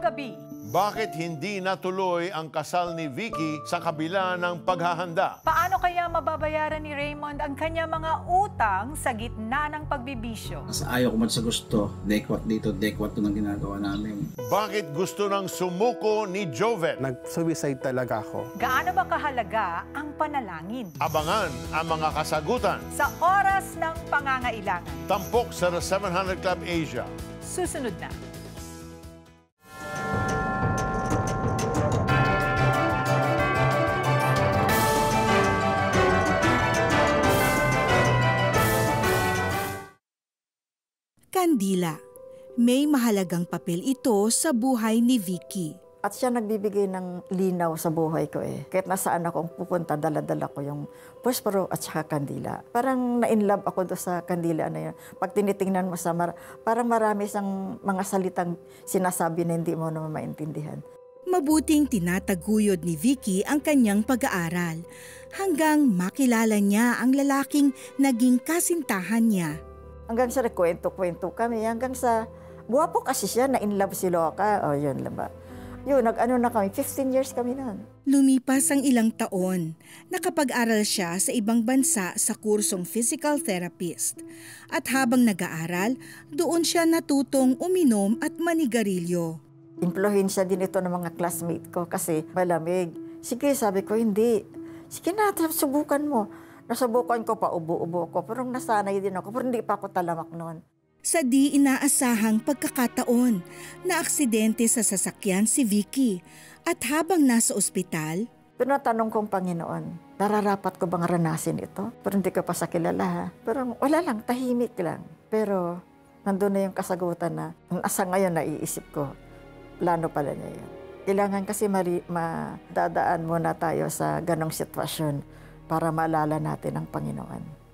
gabi. Bakit hindi natuloy ang kasal ni Vicky sa kabila ng paghahanda? Paano kaya mababayaran ni Raymond ang kanya mga utang sa gitna ng pagbibisyo? Mas ayaw ko man sa gusto, dekwat dito, dekwat to ng ginagawa namin. Bakit gusto ng sumuko ni Jovet? Nag-suicide talaga ako. Gaano ba kahalaga ang panalangin? Abangan ang mga kasagutan. Sa oras ng pangangailangan. Tampok sa The 700 Club Asia. Susunod na. Kandila. May mahalagang papel ito sa buhay ni Vicky. At siya nagbibigay ng linaw sa buhay ko eh. Kahit nasaan akong pupunta, dala-dala ko yung posporo at saka kandila. Parang na-inlove ako doon sa kandila na yun. Pag tinitingnan mo parang marami sang mga salitang sinasabi na hindi mo naman maintindihan. Mabuting tinataguyod ni Vicky ang kanyang pag-aaral hanggang makilala niya ang lalaking naging kasintahan niya. Hanggang sa nagkwento-kwento kami, hanggang sa buwapo kasi siya, na-inlove si Loka. O yun lang ba? Yun, nag-ano na kami, 15 years kami noon. Lumipas ang ilang taon, nakapag-aral siya sa ibang bansa sa kursong physical therapist. At habang nag-aaral, doon siya natutong uminom at manigarilyo. Impluhensya din ito ng mga classmate ko kasi malamig. Sige, sabi ko, hindi. Sige na, subukan mo. Nasubukan ko pa, ubo-ubo ko. Pero nasanay din ako, pero hindi pa ako talamak noon. Sa di inaasahang pagkakataon, naaksidente sa sasakyan si Vicky. At habang nasa ospital, tinatanong kong Panginoon, nararapat ko bang ranasin ito? Pero hindi ko pa sa kilala ha. Pero wala lang, tahimik lang. Pero nandun na yung kasagutan na, asa ngayon naiisip ko, plano pala niya yun. Kailangan kasi madadaan muna tayo sa ganong sitwasyon para maalala natin ang Panginoon.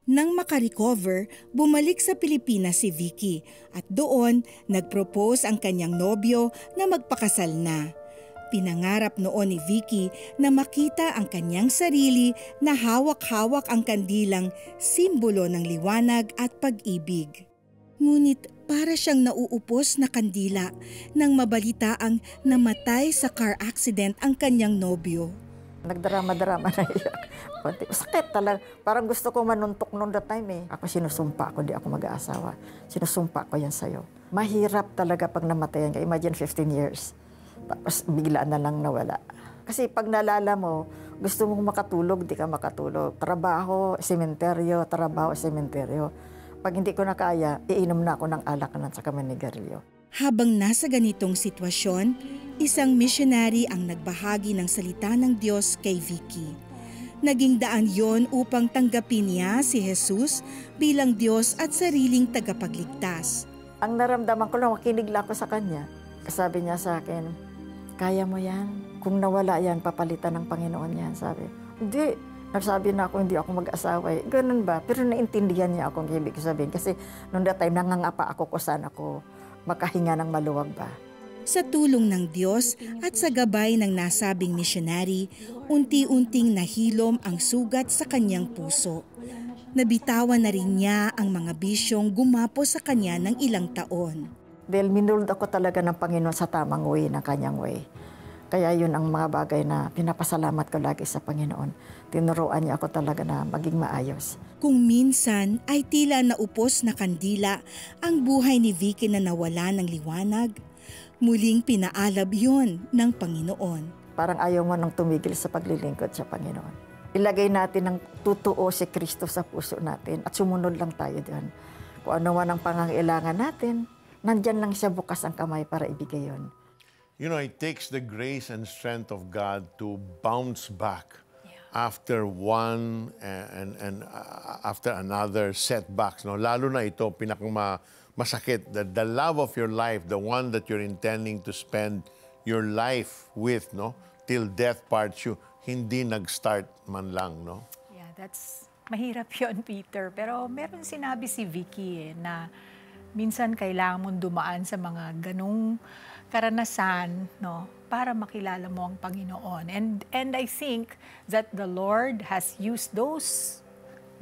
Nang makarecover, bumalik sa Pilipinas si Vicky at doon nag-propose ang kanyang nobyo na magpakasal na. Pinangarap noon ni Vicky na makita ang kanyang sarili na hawak-hawak ang kandilang simbolo ng liwanag at pag-ibig. Ngunit para siyang nauupos na kandila nang mabalitaang namatay sa car accident ang kanyang nobyo. Nagdrama-drama na iyak. Sakit talaga. Parang gusto ko manuntok noon that time eh. Ako sinusumpa ko, di ako mag-aasawa. Sinusumpa ko yan sa'yo. Mahirap talaga pag namatayan ka. Imagine 15 years. Tapos biglaan na lang nawala. Kasi pag nalala mo, gusto mong makatulog, di ka makatulog. Trabaho, sementeryo, trabaho, sementeryo. Pag hindi ko na kaya, iinom na ako ng alak na sa manigarilyo. Habang nasa ganitong sitwasyon, isang missionary ang nagbahagi ng salita ng Diyos kay Vicky. Naging daan yon upang tanggapin niya si Jesus bilang Diyos at sariling tagapagligtas. Ang naramdaman ko lang, makinig lang ako sa kanya. Sabi niya sa akin, kaya mo yan? Kung nawala yan, papalitan ng Panginoon yan, sabi. Hindi. Nagsabi na ako, hindi ako mag-asawa eh. Ganun ba? Pero naintindihan niya akong ibig sabihin. Kasi noong that time, nangangapa ako kung saan ako makahinga ng maluwag ba. Sa tulong ng Diyos at sa gabay ng nasabing missionary, unti-unting nahilom ang sugat sa kanyang puso. Nabitawan na rin niya ang mga bisyong gumapo sa kanya ng ilang taon. Dahil minuld ako talaga ng Panginoon sa tamang way, ng kanyang way. Kaya yun ang mga bagay na pinapasalamat ko lagi sa Panginoon. Tinuruan niya ako talaga na maging maayos. Kung minsan ay tila naupos na kandila ang buhay ni Vicky na nawala ng liwanag, muling pinaalab yun ng Panginoon. Parang ayaw mo nang tumigil sa paglilingkod sa Panginoon. Ilagay natin ng totoo si Kristo sa puso natin at sumunod lang tayo doon. Kung ano man ang pangangailangan natin, nandyan lang siya bukas ang kamay para ibigay yun. You know, it takes the grace and strength of God to bounce back after one and after another setbacks. No? Lalo na ito, pinakamasakit, the love of your life, the one that you're intending to spend your life with, no? Till death parts you, hindi nag-start man lang, no? Yeah, that's mahirap yun, Peter. Pero meron sinabi si Vicky na minsan kailangan mong dumaan sa mga ganong karanasan, no, para makilala mo ang Panginoon. And I think that the Lord has used those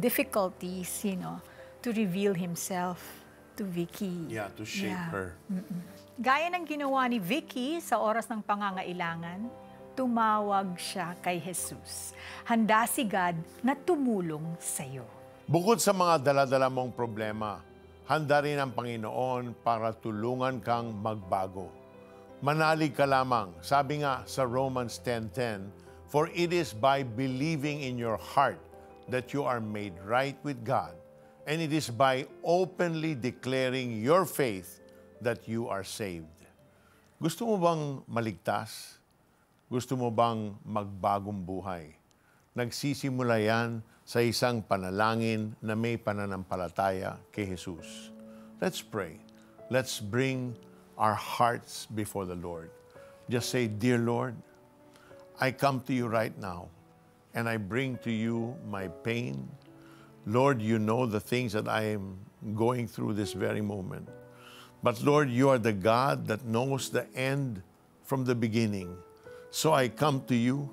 difficulties, you know, to reveal Himself to Vicky. Yeah, to shape her. Gaya ng ginawa ni Vicky sa oras ng pangangailangan, tumawag siya kay Jesus. Handa si God na tumulong sa iyo. Bukod sa mga dala-dala mong problema, handa rin ang Panginoon para tulungan kang magbago. Manalig ka lamang, sabi nga sa Romans 10:10, "For it is by believing in your heart that you are made right with God, and it is by openly declaring your faith that you are saved." Gusto mo bang maligtas? Gusto mo bang magbagong buhay? Nagsisimula yan sa isang panalangin na may pananampalataya kay Jesus. Let's pray. Let's bring our hearts before the Lord. Just say, "Dear Lord, I come to you right now, and I bring to you my pain. Lord, you know the things that I am going through this very moment. But Lord, you are the God that knows the end from the beginning. So I come to you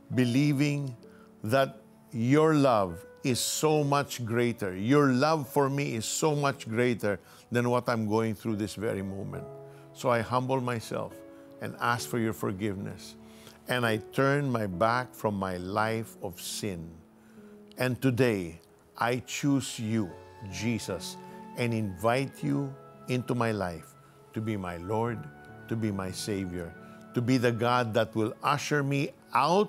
believing that your love is so much greater. Your love for me is so much greater than what I'm going through this very moment. So I humble myself and ask for your forgiveness. And I turn my back from my life of sin. And today, I choose you, Jesus, and invite you into my life to be my Lord, to be my Savior, to be the God that will usher me out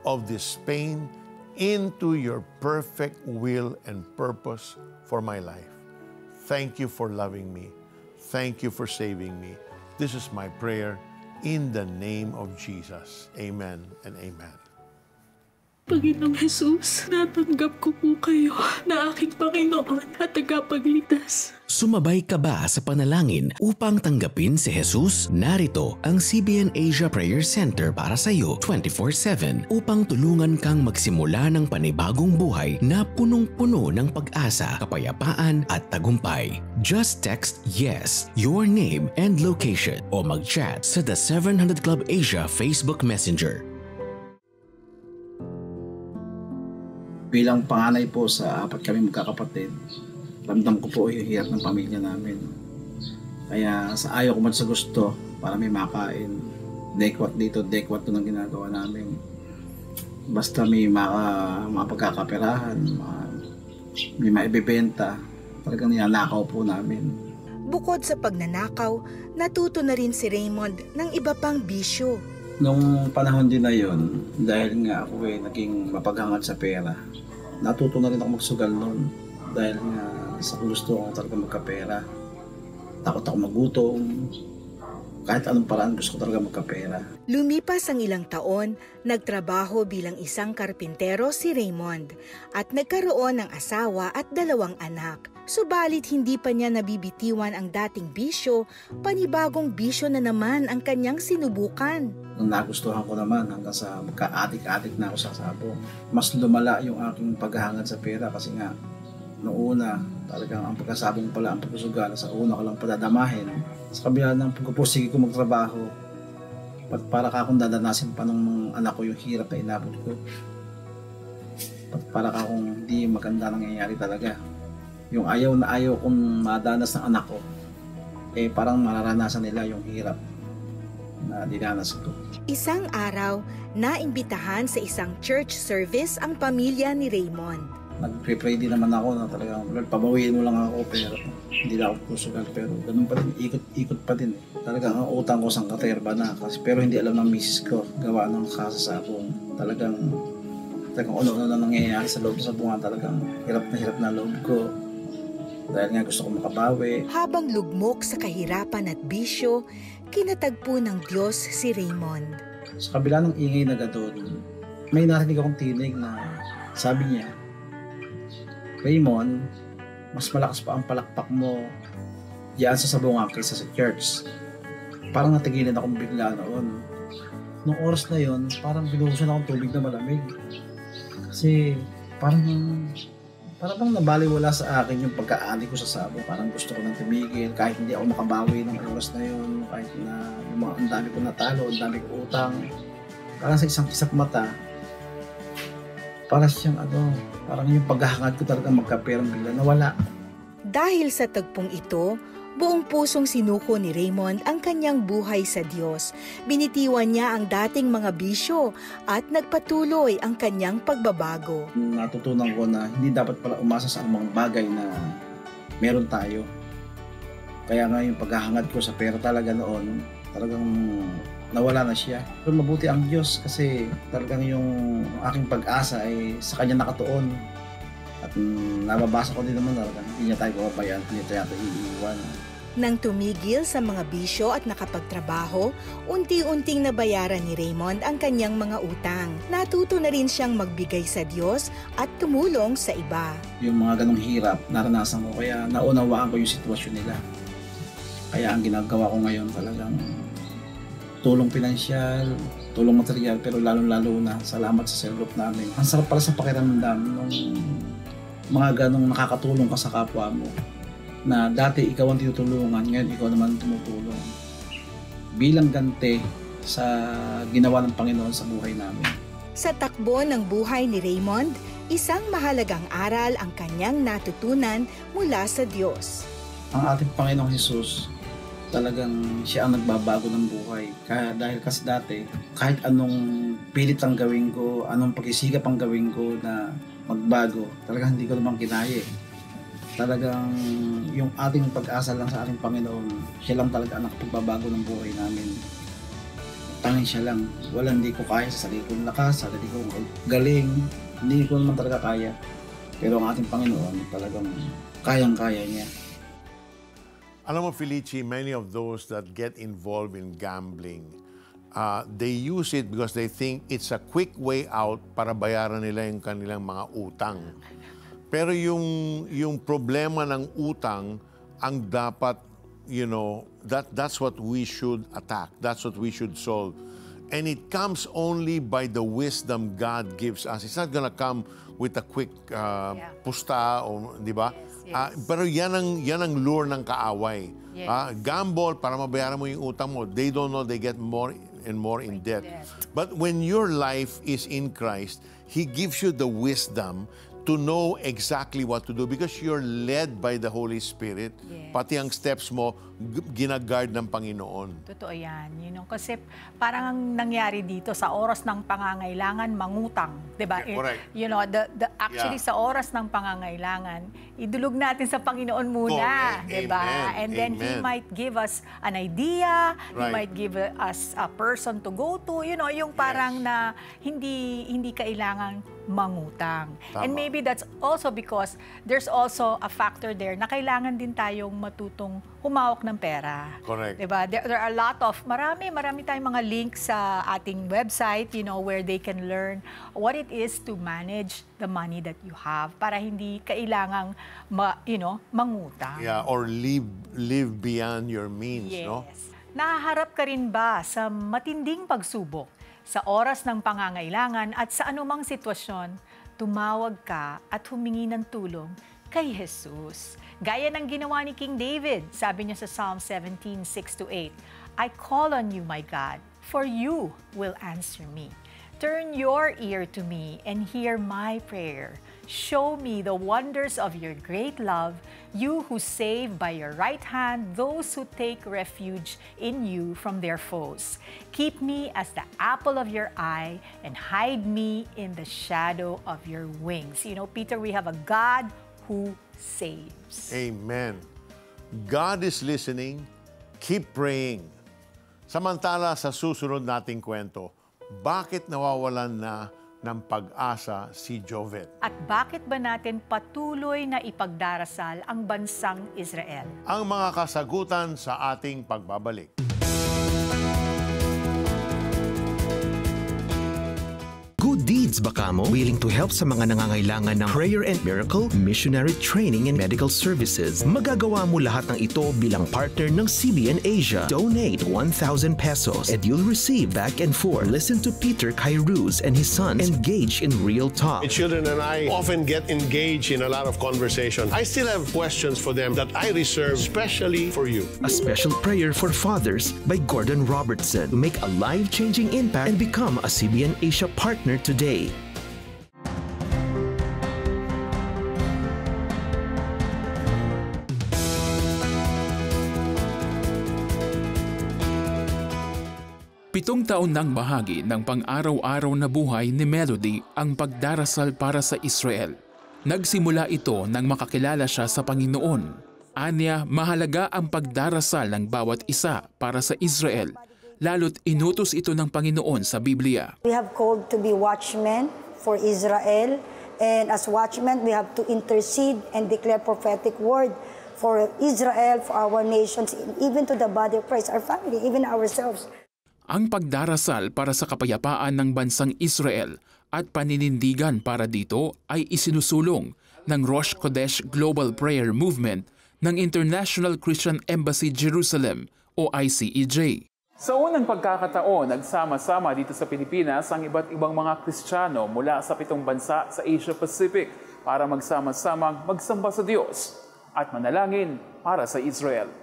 of this pain into your perfect will and purpose for my life. Thank you for loving me. Thank you for saving me. This is my prayer in the name of Jesus. Amen and amen. Panginoong Jesus, natanggap ko po kayo na aking Panginoon at tagapagligtas. Sumabay ka ba sa panalangin upang tanggapin si Jesus? Narito ang CBN Asia Prayer Center para sa iyo 24/7 upang tulungan kang magsimula ng panibagong buhay na punong-puno ng pag-asa, kapayapaan at tagumpay. Just text YES, your name and location o mag-chat sa The 700 Club Asia Facebook Messenger. Bilang panganay po sa 4 kami magkakapatid, ramdam ko po yung hirap ng pamilya namin. Kaya sa ayaw ko man sa gusto, para may makain, dekwat dito, dekwat doon ang ginagawa namin. Basta may mapagkakaperahan, may maibibenta, talagang niyanakaw po namin. Bukod sa pagnanakaw, natuto na rin si Raymond ng iba pang bisyo. Nung panahon din na yon, dahil nga ako naging mapaghangad sa pera, natuto na rin ako magsugal noon. Dahil nga sa gusto ko talaga magkapera. Takot ako magutom. Kahit anong paraan gusto ko talaga magkapera. Lumipas ang ilang taon, nagtrabaho bilang isang karpintero si Raymond at nagkaroon ng asawa at 2 anak. Subalit hindi pa niya nabibitiwan ang dating bisyo, panibagong bisyo na naman ang kanyang sinubukan. Nung nagustuhan ko naman hanggang sa magka-adik-adik na ako sa sabong. Mas lumala yung aking paghahangad sa pera kasi nga noong una talagang ang pagkasabong pala ang pagkusugal sa una ko lang padadamahin. Sa kabila ng pagpupursige ko magtrabaho, para ka akong dadanasin pa ng anak ko yung hirap na inabot ko. Para ka akong hindi maganda nangyayari talaga. Yung ayaw na ayaw kong madanas ng anak ko, parang mararanasan nila yung hirap na dinanas ko. Isang araw, naimbitahan sa isang church service ang pamilya ni Raymond. Nag-pray din naman ako na talagang, Lord, pabawiin mo lang ako, pero hindi na ako pusugal. Pero ganun pa din, ikot pa din. Talagang ang utang ko sang katerba na, pero hindi alam ng misis ko, gawa ng kasasabong. Talagang ano-ano na nangyayari sa loob sa bunga, talagang hirap na loob ko. Dahil nga gusto ko makabawi. Habang lugmok sa kahirapan at bisyo, kinatagpo ng Diyos si Raymond. Sa kabila ng ingay na gadon, may narinig akong tinig na sabi niya, "Raymond, mas malakas pa ang palakpak mo diyan sa sabungan kaysa sa church." Parang natigilan akong bigla noon. Nung oras na yon, parang binuhusan akong tubig na malamig. Kasi parang bang nabaliwala sa akin yung pagka-adik ko sa sabong. Parang gusto ko nang tumigil kahit hindi ako makabawi ng oras na yun. Kahit na ang dami ko natalo, ang dami ko utang. Parang sa isang kisap mata, parang siyang parang yung paghahangad ko talaga magkaperang bigla nawala. Dahil sa tagpong ito, Buong pusong sinuko ni Raymond ang kanyang buhay sa Diyos. Binitiwan niya ang dating mga bisyo at nagpatuloy ang kanyang pagbabago. Natutunan ko na hindi dapat pala umasa sa anumang bagay na meron tayo. Kaya nga yung paghahangad ko sa pera talaga noon, talagang nawala na siya. Pero mabuti ang Diyos kasi talagang yung aking pag-asa ay sa Kanya nakatuon. At nababasa ko din naman talagang hindi niya tayo kapabayaan, hindi tayo iiwan. Nang tumigil sa mga bisyo at nakapagtrabaho, unti-unting nabayaran ni Raymond ang kanyang mga utang. Natuto na rin siyang magbigay sa Diyos at tumulong sa iba. Yung mga ganong hirap, naranasan ko kaya naunawaan ko yung sitwasyon nila. Kaya ang ginagawa ko ngayon talagang tulong pinansyal, tulong material, pero lalong-lalo na salamat sa cell group namin. Ang sarap pala sa pakiramdam nung mga ganong nakakatulong ka sa kapwa mo. Na dati ikaw ang tinutulungan, ngayon ikaw naman tumutulong. Bilang ganti sa ginawa ng Panginoon sa buhay namin. Sa takbo ng buhay ni Raymond, isang mahalagang aral ang kanyang natutunan mula sa Diyos. Ang ating Panginoong Hesus, talagang siya ang nagbabago ng buhay. Kaya dahil kasi dati, kahit anong pilit ang gawin ko, anong pagsisikap ang gawin ko na magbago, talagang hindi ko naman kinaya. Talagang yung ating pag-asa lang sa ating Panginoon, siya lang talaga ang nakapagbabago ng buhay namin. Tanging siya lang. Hindi ko kaya sa sarili kong lakas, sa sarili kong galing. Hindi ko naman talaga kaya. Pero ang ating Panginoon, talagang kayang-kaya niya. Alam mo, Felici, many of those that get involved in gambling, they use it because they think it's a quick way out para bayaran nila yung kanilang mga utang. Pero yung problema ng utang ang dapat, that's what we should attack. That's what we should solve. And it comes only by the wisdom God gives us. It's not gonna come with a quick pusta, di ba? Yes. Pero yan ang lure ng kaaway. Yes. Gamble para mabayaran mo yung utang mo. They don't know, they get more and more in debt. But when your life is in Christ, He gives you the wisdom to know exactly what to do because you're led by the Holy Spirit. Yes. Pati ang steps mo, ginaguard ng Panginoon. Totoo yan. Kasi parang ang nangyari dito sa oras ng pangangailangan, mangutang. Diba? Yeah, correct. Actually, sa oras ng pangangailangan, idulog natin sa Panginoon muna. Correct. Diba? Amen. And then He might give us an idea, He Right. might give us a person to go to, yung parang na hindi kailangan mangutang. Tama. And maybe that's also because there's also a factor there na kailangan din tayong matutong humawak ng pera. Correct. Diba? There are a lot of, marami tayong mga links sa ating website, where they can learn what it is to manage the money that you have para hindi kailangang mangutang. Yeah, or live beyond your means, Yes. no? Nahaharap ka rin ba sa matinding pagsubok sa oras ng pangangailangan at sa anumang sitwasyon, tumawag ka at humingi ng tulong kay Jesus? Gaya ng ginawa ni King David, sabi niya sa Psalm 17:6-8, I call on you, my God, for you will answer me. Turn your ear to me and hear my prayer. Show me the wonders of your great love, you who save by your right hand those who take refuge in you from their foes. Keep me as the apple of your eye and hide me in the shadow of your wings. Peter, we have a God who saves. Amen. God is listening. Keep praying. Samantala sa susunod nating kwento, bakit nawawalan na ng pag-asa si Jovet? At bakit ba natin patuloy na ipagdarasal ang bansang Israel? Ang mga kasagutan sa ating pagbabalik. Good deeds ba kamo? Willing to help sa mga nangangailangan ng prayer and miracle, missionary training and medical services. Magagawa mo lahat ng ito bilang partner ng CBN Asia. Donate 1,000 pesos and you'll receive back and forth. Listen to Peter Kairouz and his sons engage in real talk. My children and I often get engaged in a lot of conversation. I still have questions for them that I reserve specially for you. A special prayer for fathers by Gordon Robertson to make a life-changing impact and become a CBN Asia partner today. 7 taon nang bahagi ng pang-araw-araw na buhay ni Melody ang pagdarasal para sa Israel. Nagsimula ito nang makakilala siya sa Panginoon. Anya, mahalaga ang pagdarasal ng bawat isa para sa Israel, lalo't inutos ito ng Panginoon sa Biblia. We have called to be watchmen for Israel, and as watchmen we have to intercede and declare prophetic word for Israel, for our nations, even to the body of Christ, our family, even ourselves. Ang pagdarasal para sa kapayapaan ng bansang Israel at paninindigan para dito ay isinusulong ng Rosh Kodesh Global Prayer Movement ng International Christian Embassy Jerusalem o ICEJ. Sa unang pagkakataon, nagsama-sama dito sa Pilipinas ang iba't ibang mga Kristiyano mula sa 7 bansa sa Asia Pacific para magsama-samang magsamba sa Diyos at manalangin para sa Israel.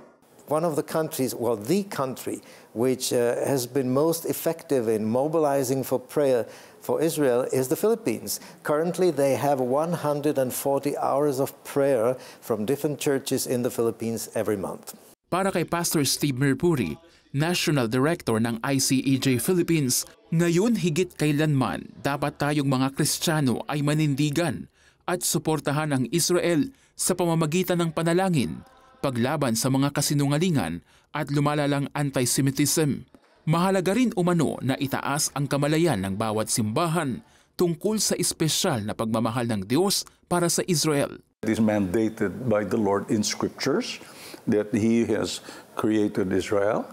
One of the countries, well, the country which has been most effective in mobilizing for prayer for Israel is the Philippines. Currently, they have 140 hours of prayer from different churches in the Philippines every month. Para kay Pastor Steve Merpuri, National Director ng ICEJ Philippines, ngayon higit kailanman dapat tayong mga Kristiyano ay manindigan at suportahan ang Israel sa pamamagitan ng panalangin, paglaban sa mga kasinungalingan at lumalalang anti-Semitism. Mahalaga rin umano na itaas ang kamalayan ng bawat simbahan tungkol sa espesyal na pagmamahal ng Diyos para sa Israel. It is mandated by the Lord in scriptures that He has created Israel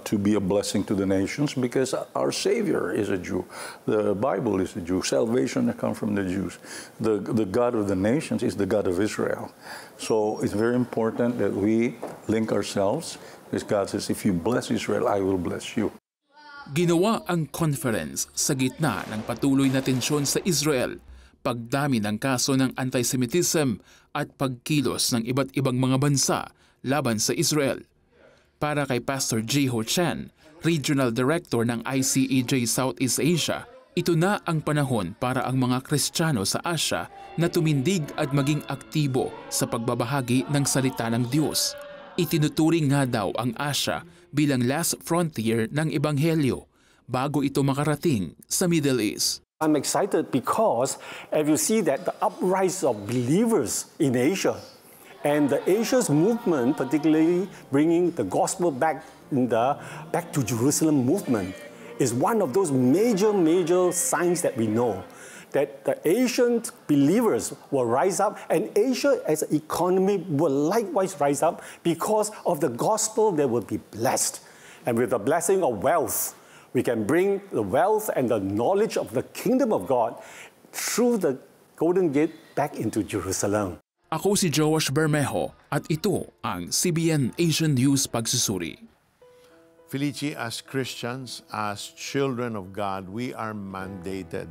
to be a blessing to the nations because our Savior is a Jew. The Bible is a Jew. Salvation comes from the Jews. The God of the nations is the God of Israel. So it's very important that we link ourselves because God says, if you bless Israel, I will bless you. Ginawa ang conference sa gitna ng patuloy na tensyon sa Israel, pagdami ng kaso ng anti-Semitism at pagkilos ng iba't ibang mga bansa laban sa Israel. Para kay Pastor J. Ho Chan, Regional Director ng ICEJ Southeast Asia, ito na ang panahon para ang mga Kristiyano sa Asia na tumindig at maging aktibo sa pagbabahagi ng salita ng Diyos. Itinuturing nga daw ang Asia bilang last frontier ng Ebanghelyo bago ito makarating sa Middle East. I'm excited because if you see that the uprising of believers in Asia and the Asia's movement, particularly bringing the gospel back to Jerusalem movement, is one of those major signs that we know that the Asian believers will rise up, and Asia as an economy will likewise rise up because of the gospel. They will be blessed, and with the blessing of wealth, we can bring the wealth and the knowledge of the kingdom of God through the Golden Gate back into Jerusalem. Ako si Joash Bermejo at ito ang CBN Asian News Pagsusuri. Felici, as Christians, as children of God, we are mandated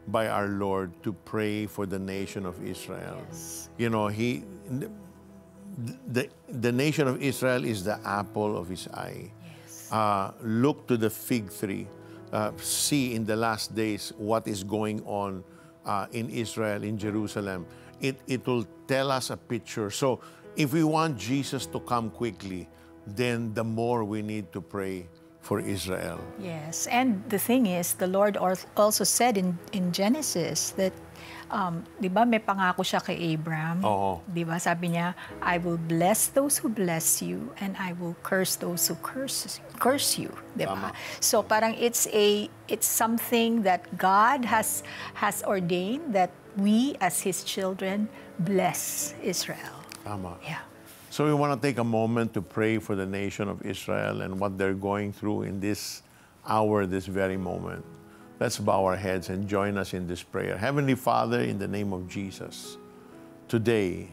by our Lord to pray for the nation of Israel. Yes. You know, the nation of Israel is the apple of His eye. Yes. Look to the fig tree. See in the last days what is going on in Israel, in Jerusalem. It will tell us a picture. So if we want Jesus to come quickly, then the more we need to pray for Israel. Yes, and the thing is, the Lord also said in Genesis that, di ba may pangako siya kay Abraham? Oo. Di ba sabi niya, I will bless those who bless you and I will curse those who curse you. Di ba? So parang it's something that God has ordained that we as His children bless Israel. Tama. Yeah. So we want to take a moment to pray for the nation of Israel and what they're going through in this hour, this very moment. Let's bow our heads and join us in this prayer. Heavenly Father, in the name of Jesus, today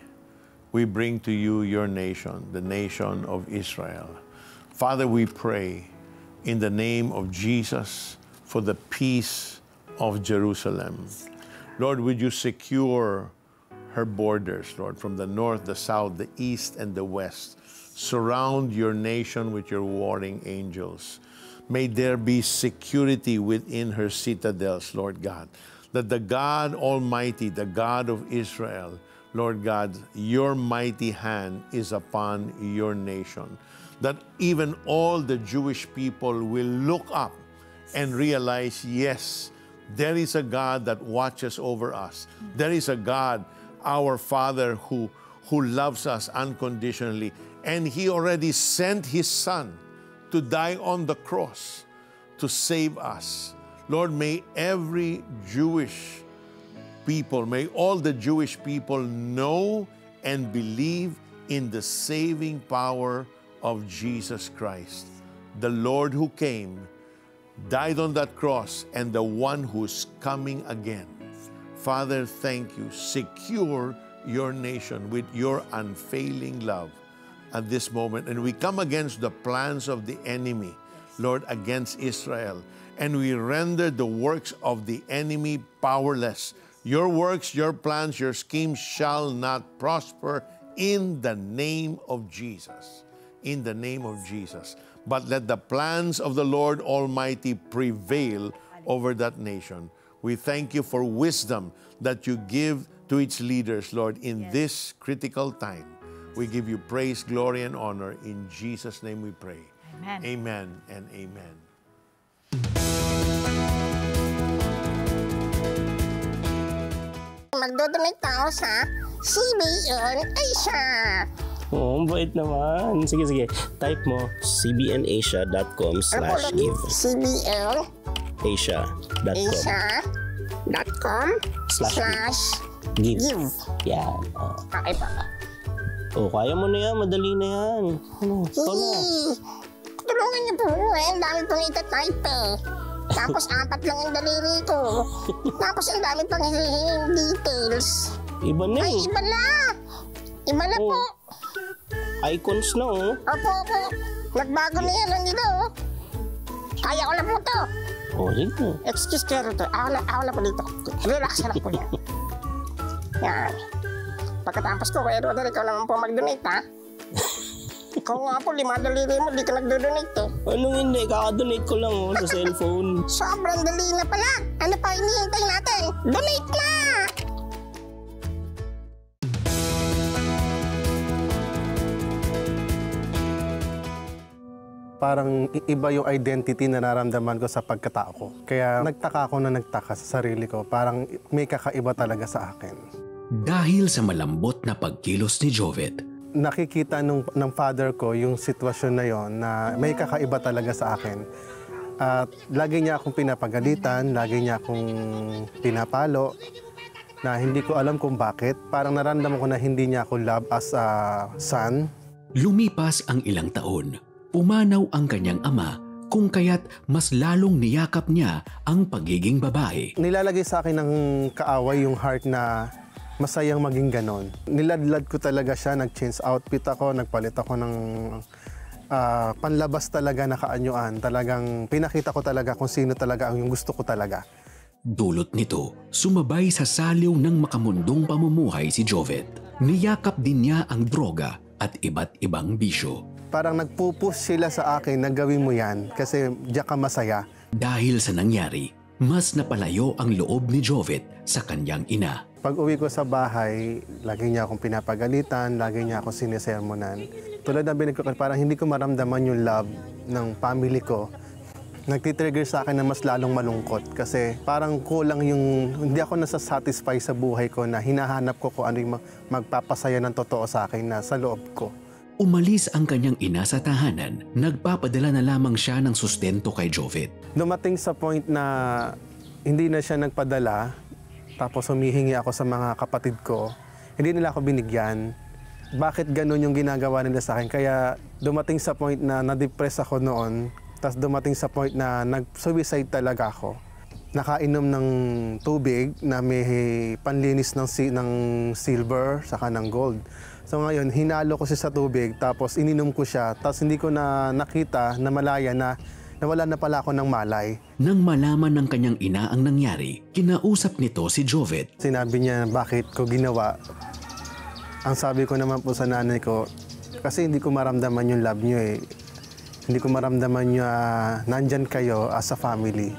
we bring to you your nation, the nation of Israel. Father, we pray in the name of Jesus for the peace of Jerusalem. Lord, would you secure her borders, Lord, from the north, the south, the east, and the west. Surround your nation with your warring angels. May there be security within her citadels, Lord God. That the God Almighty, the God of Israel, Lord God, your mighty hand is upon your nation. that even all the Jewish people will look up and realize, yes, there is a God that watches over us. There is a God, our Father, who loves us unconditionally. And He already sent His Son to die on the cross to save us. Lord, may every Jewish people, may all the Jewish people know and believe in the saving power of Jesus Christ, the Lord who came, died on that cross, and the one who's coming again. Father, thank you. Secure your nation with your unfailing love at this moment. And we come against the plans of the enemy, Lord, against Israel. And we render the works of the enemy powerless. Your works, your plans, your schemes shall not prosper in the name of Jesus. In the name of Jesus. But let the plans of the Lord Almighty prevail over that nation. We thank you for wisdom that you give to its leaders, Lord, in this critical time. We give you praise, glory, and honor. In Jesus' name we pray. Amen. Amen and amen. Magdodonate ako sa CBN Asia. Oo, bait naman. Sige, sige. Type mo cbnasia.com/give. CBN Asia.com/give. Yan. Oh. Okay pa. Oh, kaya mo na yan. Madali na yan. Ano? Ikaw na. Tulungan niyo po. Ang dami pong itatype eh. Tapos 4 lang yung daliri ko. Tapos ang dami pang details. Iba na eh. Ay, iba na. Iba na po. Icons na oh. Opo, opo. Nagbago na yan ang ilo oh. Kaya ko na po to. Oh, sige. Excuse kero to. Ako na po dito. Relax na po yan. Yan. Pagkatapos ko, kaya Rodel, ikaw naman po mag-donate ha. Ikaw nga po, 5 daliri mo, di ka nag-donate eh. Anong hindi? Kaka-donate ko lang oh, sa cellphone. Sobrang dali na pala. Ano pa hinihintay natin? Donate na! Parang iba yung identity na nararamdaman ko sa pagkatao ko. Kaya nagtaka ako na nagtaka sa sarili ko. Parang may kakaiba talaga sa akin. Dahil sa malambot na pagkilos ni Jovet, nakikita ng father ko yung sitwasyon na yon na may kakaiba talaga sa akin. At lagi niya akong pinapagalitan, lagi niya akong pinapalo na hindi ko alam kung bakit. Parang naramdaman ko na hindi niya ako love as a son. Lumipas ang ilang taon. Pumanaw ang kanyang ama kung kaya't mas lalong niyakap niya ang pagiging babae. Nilalagay sa akin ng kaaway yung heart na masayang maging ganon. Niladlad ko talaga siya, nag-change outfit ako, nagpalit ako ng panlabas talaga na kaanyuan. Talagang pinakita ko talaga kung sino talaga ang yung gusto ko talaga. Dulot nito, sumabay sa saliw ng makamundong pamumuhay si Jovet. Niyakap din niya ang droga at iba't ibang bisyo. Parang nagpupush sila sa akin na gawin mo yan kasi diyan ka masaya. Dahil sa nangyari, mas napalayo ang loob ni Jovet sa kanyang ina. Pag uwi ko sa bahay, lagi niya akong pinapagalitan, lagi niya akong sinisermonan. Tulad ng binigay ko, parang hindi ko maramdaman yung love ng family ko. Nagtitrigger sa akin na mas lalong malungkot kasi parang kulang yung, hindi ako nasasatisfy sa buhay ko na hinahanap ko kung ano yung magpapasaya ng totoo sa akin na sa loob ko. Umalis ang kanyang ina sa tahanan, nagpapadala na lamang siya ng sustento kay Jovet. Dumating sa point na hindi na siya nagpadala, tapos humihingi ako sa mga kapatid ko. Hindi nila ako binigyan. Bakit ganun yung ginagawa nila sa akin? Kaya dumating sa point na na-depress ako noon, tapos dumating sa point na nag-suicide talaga ako. Nakainom ng tubig na may panlinis ng silver saka ng gold. So ngayon, hinalo ko siya sa tubig, tapos ininom ko siya, tapos hindi ko na nakita na malaya na nawala na pala ako ng malay. Nang malaman ng kanyang ina ang nangyari, kinausap nito si Jovet. Sinabi niya bakit ko ginawa. Ang sabi ko naman po sa nanay ko, kasi hindi ko maramdaman yung love niyo eh. Hindi ko maramdaman niyo nandyan kayo as a family.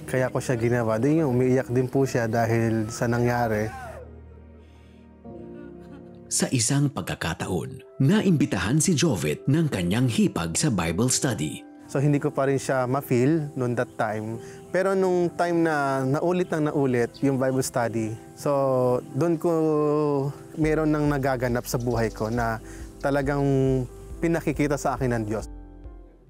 Kaya ko siya ginawa. Di umiiyak din po siya dahil sa nangyari. Sa isang pagkakataon, naimbitahan si Jovet ng kanyang hipag sa Bible study. So hindi ko pa rin siya ma-feel noon that time. Pero nung time na naulit yung Bible study, so doon ko meron nang nagaganap sa buhay ko na talagang pinakikita sa akin ng Diyos.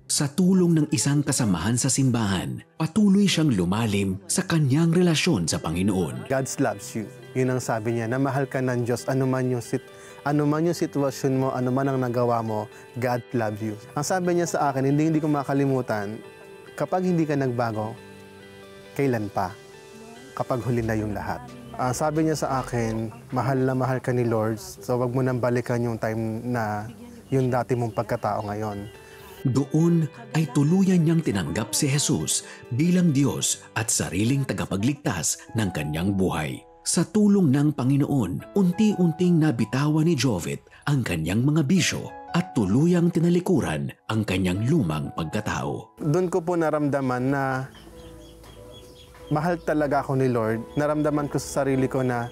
Sa tulong ng isang kasamahan sa simbahan, patuloy siyang lumalim sa kanyang relasyon sa Panginoon. God loves you. Yun ang sabi niya, na mahal ka ng Diyos, ano man yung sitwasyon mo, ano man ang nagawa mo, God loves you. Ang sabi niya sa akin, hindi ko makalimutan, kapag hindi ka nagbago, kailan pa? Kapag huli na yung lahat. Sabi niya sa akin, mahal na mahal ka ni Lord, so wag mo nang balikan yung time na yung dati mong pagkatao ngayon. Doon ay tuluyan niyang tinanggap si Jesus bilang Diyos at sariling tagapagligtas ng kanyang buhay. Sa tulong ng Panginoon, unti-unting nabitawan ni Jovet ang kanyang mga bisyo at tuluyang tinalikuran ang kanyang lumang pagkatao. Doon ko po naramdaman na mahal talaga ako ni Lord. Naramdaman ko sa sarili ko na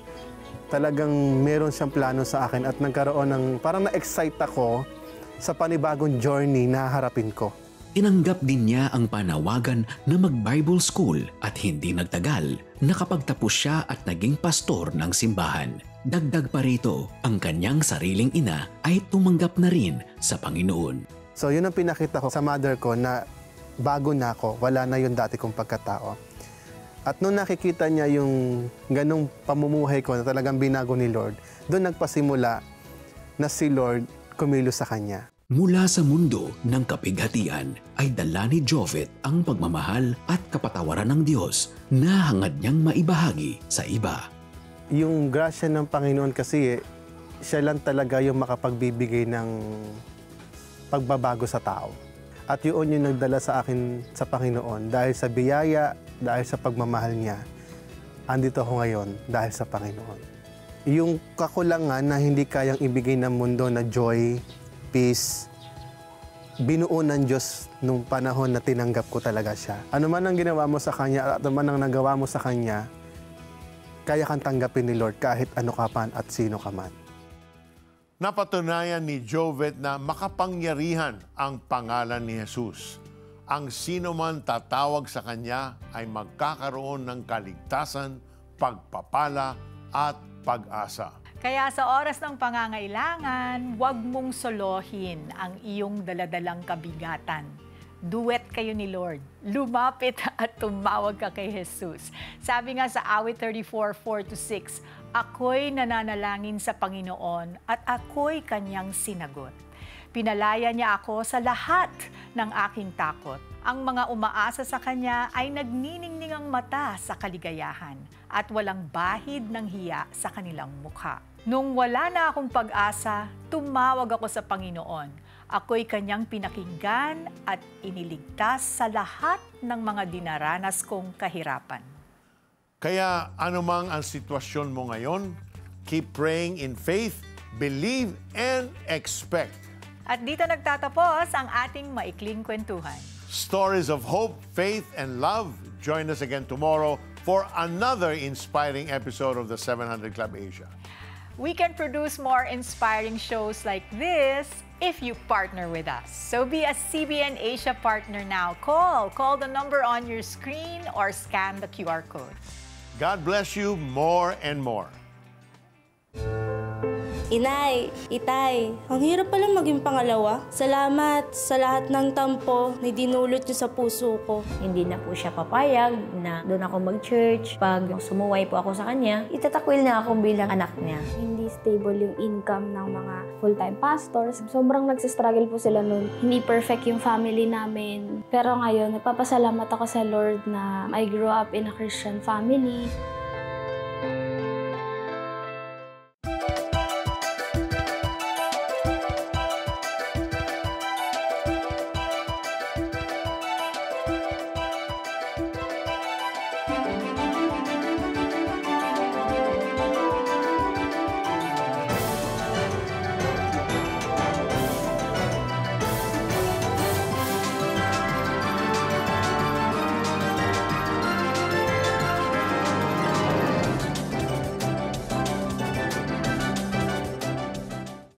talagang meron siyang plano sa akin at nagkaroon ng parang na-excite ako sa panibagong journey na harapin ko. Tinanggap din niya ang panawagan na mag-Bible school at hindi nagtagal, nakapagtapos siya at naging pastor ng simbahan. Dagdag pa rito, ang kanyang sariling ina ay tumanggap na rin sa Panginoon. So yun ang pinakita ko sa mother ko na bago na ako, wala na yung dati kong pagkatao. At nung nakikita niya yung ganong pamumuhay ko na talagang binago ni Lord, doon nagpasimula na si Lord kumilos sa kanya. Mula sa mundo ng kapighatian ay dala ni Jovet ang pagmamahal at kapatawaran ng Diyos na hangad niyang maibahagi sa iba. Yung grasya ng Panginoon kasi, siya lang talaga yung makapagbibigay ng pagbabago sa tao. At yun yung nagdala sa akin sa Panginoon dahil sa biyaya, dahil sa pagmamahal niya. Andito ako ngayon dahil sa Panginoon. Yung kakulangan na hindi kayang ibigay ng mundo na joy, peace, binuo ng Diyos nung panahon na tinanggap ko talaga siya. Ano man ang ginawa mo sa Kanya at ano man ang nagawa mo sa Kanya, kaya kang tanggapin ni Lord kahit ano ka man at sino ka man. Napatunayan ni Jovet na makapangyarihan ang pangalan ni Jesus. Ang sino man tatawag sa Kanya ay magkakaroon ng kaligtasan, pagpapala at pag-asa. Kaya sa oras ng pangangailangan, huwag mong solohin ang iyong daladalang kabigatan. Duet kayo ni Lord. Lumapit at tumawag ka kay Jesus. Sabi nga sa awit 34:4-6, ako'y nananalangin sa Panginoon at ako'y kanyang sinagot. Pinalaya niya ako sa lahat ng aking takot. Ang mga umaasa sa Kanya ay nagniningningang mata sa kaligayahan at walang bahid ng hiya sa kanilang mukha. Nung wala na akong pag-asa, tumawag ako sa Panginoon. Ako'y Kanyang pinakinggan at iniligtas sa lahat ng mga dinaranas kong kahirapan. Kaya anumang ang sitwasyon mo ngayon, keep praying in faith, believe, and expect. At dito nagtatapos ang ating maikling kwentuhan. Stories of hope, faith, and love. Join us again tomorrow for another inspiring episode of the 700 Club Asia. We can produce more inspiring shows like this if you partner with us. So be a CBN Asia partner now. Call the number on your screen or scan the QR code. God bless you more and more. Inay, Itay, ang hirap palang maging pangalawa. Salamat sa lahat ng tampo na dinulot niyo sa puso ko. Hindi na po siya papayag na doon ako mag-church. Pag sumuway po ako sa kanya, itatakwil na ako bilang anak niya. Hindi stable yung income ng mga full-time pastors. Sobrang nagsistruggle po sila noon. Hindi perfect yung family namin. Pero ngayon, nagpapasalamat ako sa Lord na I grew up in a Christian family.